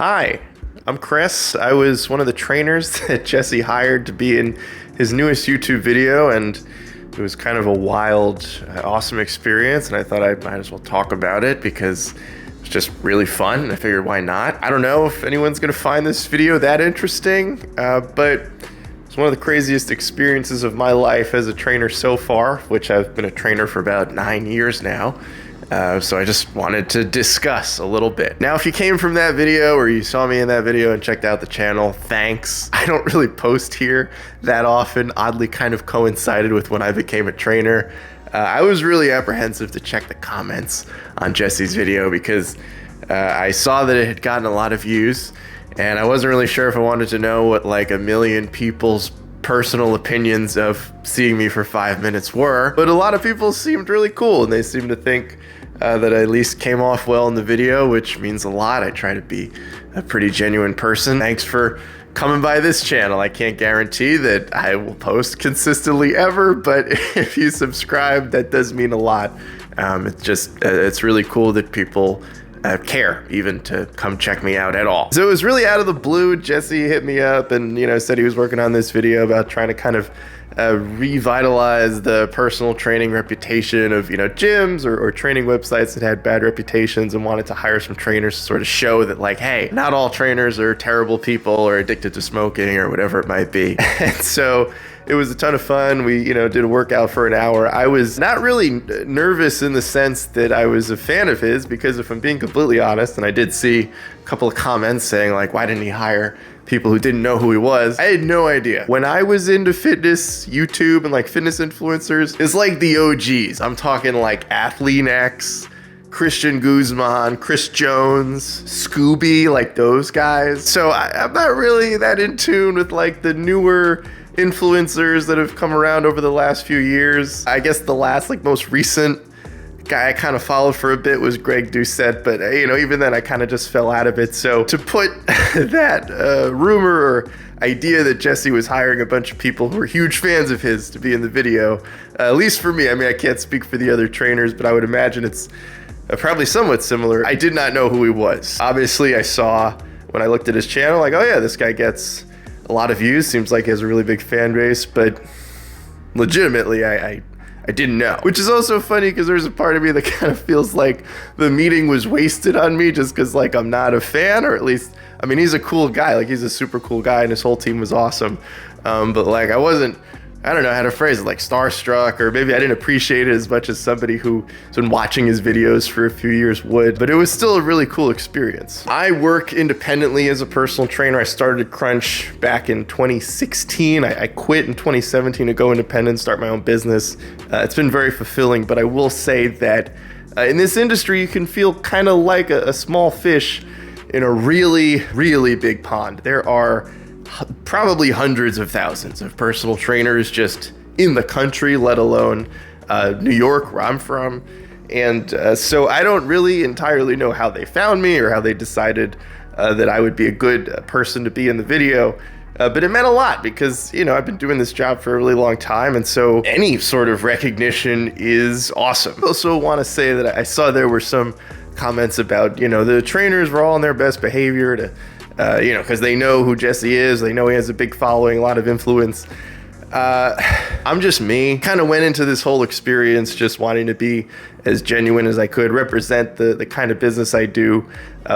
Hi, I'm Chris. I was one of the trainers that Jesse hired to be in his newest YouTube video, and it was kind of a wild, awesome experience, and I thought I might as well talk about it because it's just really fun, and I figured why not? I don't know if anyone's gonna find this video that interesting, but it's one of the craziest experiences of my life as a trainer so far, which I've been a trainer for about 9 years now. So I just wanted to discuss a little bit. Now, if you came from that video or you saw me in that video and checked out the channel, thanks. I don't really post here that often, oddly kind of coincided with when I became a trainer. I was really apprehensive to check the comments on Jesse's video because I saw that it had gotten a lot of views, and I wasn't really sure if I wanted to know what like 1 million people's personal opinions of seeing me for 5 minutes were, but a lot of people seemed really cool, and they seemed to think that I at least came off well in the video, which means a lot. I try to be a pretty genuine person. Thanks for coming by this channel. I can't guarantee that I will post consistently ever, but if you subscribe, that does mean a lot. It's really cool that people care even to come check me out at all. So it was really out of the blue. Jesse hit me up and said he was working on this video about trying to kind of revitalize the personal training reputation of gyms or training websites that had bad reputations, and wanted to hire some trainers to sort of show that, like, hey, not all trainers are terrible people or addicted to smoking or whatever it might be. And so it was a ton of fun. We did a workout for an hour. I was not really nervous in the sense that I was a fan of his, because if I'm being completely honest, and I did see a couple of comments saying like, why didn't he hire people who didn't know who he was? I had no idea. When I was into fitness, YouTube and like fitness influencers, it's like the OGs. I'm talking like Athlete X, Christian Guzman, Chris Jones, Scooby, like those guys. So I'm not really that in tune with like the newer influencers that have come around over the last few years. I guess the last like most recent guy I kind of followed for a bit was Greg Doucette, but even then I kind of just fell out of it. So to put that rumor or idea that Jesse was hiring a bunch of people who are huge fans of his to be in the video, at least for me, I mean, I can't speak for the other trainers, but I would imagine it's probably somewhat similar. I did not know who he was. Obviously, I saw when I looked at his channel, like, oh yeah, this guy gets a lot of views, seems like he has a really big fan base, but legitimately, I didn't know. Which is also funny because there's a part of me that kind of feels like the meeting was wasted on me just because like I'm not a fan, or at least, I mean, he's a cool guy, like he's a super cool guy and his whole team was awesome. But like I don't know how to phrase it, like starstruck, or maybe I didn't appreciate it as much as somebody who's been watching his videos for a few years would, but it was still a really cool experience. I work independently as a personal trainer. I started Crunch back in 2016. I quit in 2017 to go independent, start my own business. It's been very fulfilling, but I will say that in this industry, you can feel kind of like a small fish in a really, really big pond. There are probably hundreds of thousands of personal trainers just in the country, let alone New York, where I'm from. And so I don't really entirely know how they found me or how they decided that I would be a good person to be in the video. But it meant a lot because, I've been doing this job for a really long time. And so any sort of recognition is awesome. I also want to say that I saw there were some comments about, the trainers were all on their best behavior to because they know who Jesse is, they know he has a big following, a lot of influence. I'm just me. Kind of went into this whole experience just wanting to be as genuine as I could, represent the kind of business I do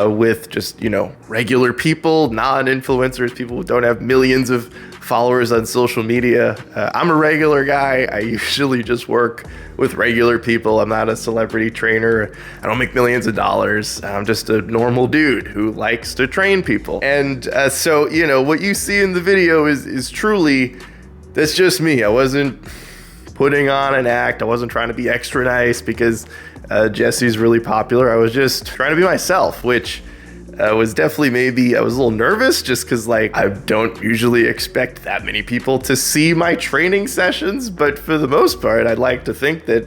with just, regular people, non-influencers, people who don't have millions of followers on social media. I'm a regular guy. I usually just work with regular people. I'm not a celebrity trainer. I don't make millions of dollars. I'm just a normal dude who likes to train people. And so, what you see in the video is truly, that's just me. I wasn't putting on an act. I wasn't trying to be extra nice because Jesse's really popular. I was just trying to be myself, which was definitely I was a little nervous just because like I don't usually expect that many people to see my training sessions, but for the most part, I'd like to think that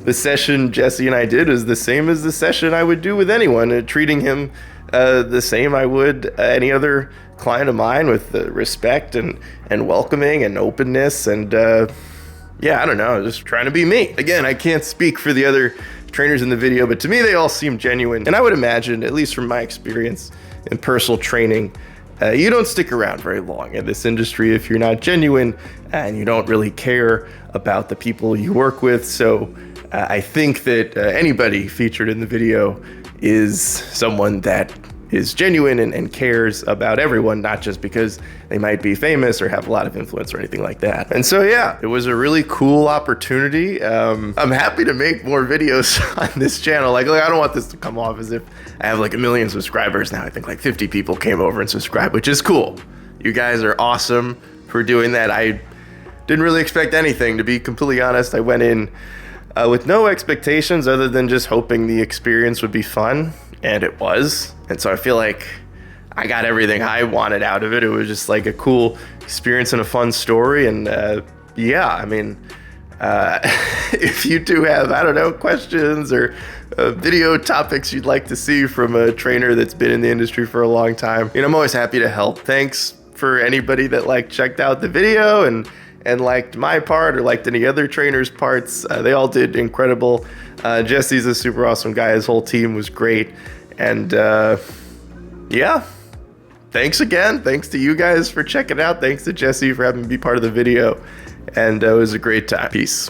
the session Jesse and I did is the same as the session I would do with anyone, treating him the same I would any other client of mine, with respect and welcoming and openness. And I don't know, just trying to be me. Again, I can't speak for the other trainers in the video, but to me they all seem genuine, and I would imagine, at least from my experience, in personal training, you don't stick around very long in this industry if you're not genuine and you don't really care about the people you work with. So I think that anybody featured in the video is someone that is genuine and cares about everyone, not just because they might be famous or have a lot of influence or anything like that. And so yeah, it was a really cool opportunity. I'm happy to make more videos on this channel. Like I don't want this to come off as if I have like 1 million subscribers now. I think like 50 people came over and subscribed, which is cool. You guys are awesome for doing that. I didn't really expect anything, to be completely honest. I went in with no expectations other than just hoping the experience would be fun, and it was. And so I feel like I got everything I wanted out of it. It was just like a cool experience and a fun story. And yeah, I mean, if you do have, I don't know, questions or video topics you'd like to see from a trainer that's been in the industry for a long time, I'm always happy to help. Thanks for anybody that checked out the video and liked my part or liked any other trainer's parts. They all did incredible. Jesse's a super awesome guy. His whole team was great. And yeah, thanks again. Thanks to you guys for checking it out. Thanks to Jesse for having me be part of the video. And it was a great time. Peace.